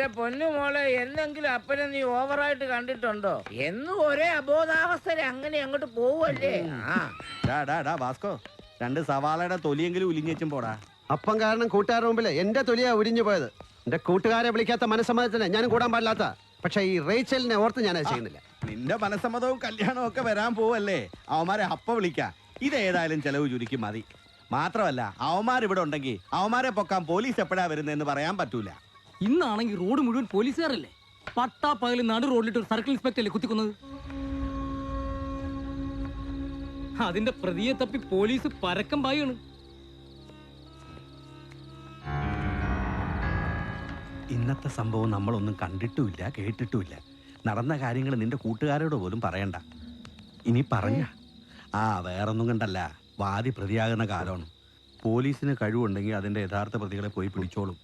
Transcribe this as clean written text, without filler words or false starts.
എന്റെ പൊന്നുമോളെ, എന്തെങ്കിലും അപ്പനെ നീ ഓവറായിട്ട് കണ്ടിട്ടുണ്ടോ? എന്നും ഒരേ അബോധാവസ്ഥയിൽ അങ്ങനെ അങ്ങോട്ട് പോവല്ലേ? ഭാസ്കോ, 2 സവാളയുടെ തൊലിയെങ്കിലും ഉലിഞ്ഞേച്ചും പോടാ. അപ്പം കാരണം കൂട്ടുകാരുടെ മുമ്പിൽ എന്റെ തൊലിയാ ഉരിഞ്ഞു പോയത്. എന്റെ കൂട്ടുകാരെ വിളിക്കാത്ത മനസ്സമ്മതത്തിന് ഞാനും കൂടാൻ പാടില്ലാത്ത. പക്ഷെ ഈ റേച്ചലിനെ ഓർത്ത് ഞാനത് ചെയ്യുന്നില്ല. നിന്റെ മനസ്സമ്മതവും കല്യാണവും ഒക്കെ വരാൻ പോവല്ലേ, അവന്മാരെ അപ്പ വിളിക്കാം. ഇതേതായാലും ചെലവ് ചുരുക്കി മതി. മാത്രമല്ല, അവന്മാർ ഇവിടെ ഉണ്ടെങ്കിൽ അവന്മാരെ പൊക്കാൻ പോലീസ് എപ്പോഴാ വരുന്നതെന്ന് പറയാൻ പറ്റൂല. ഇന്നാണെങ്കിൽ റോഡ് മുഴുവൻ പോലീസുകാരല്ലേ. പട്ടാ പകല് നടു റോഡിലിട്ട് ഒരു സർക്കിൾ ഇൻസ്പെക്ടർ അല്ലേ കുത്തിക്കുന്നത്. അതിന്റെ പ്രതിയെ തപ്പി പോലീസ് പരക്കം പായാണ്. ഇന്നത്തെ സംഭവം നമ്മളൊന്നും കണ്ടിട്ടുമില്ല, കേട്ടിട്ടുമില്ല. നടന്ന കാര്യങ്ങൾ നിന്റെ കൂട്ടുകാരോട് പോലും പറയണ്ട. ഇനി പറഞ്ഞ വേറൊന്നും കണ്ടല്ല, വാദി പ്രതിയാകുന്ന കാലമാണ്. പോലീസിന് കഴിവുണ്ടെങ്കിൽ അതിന്റെ യഥാർത്ഥ പ്രതികളെ പോയി പിടിച്ചോളും.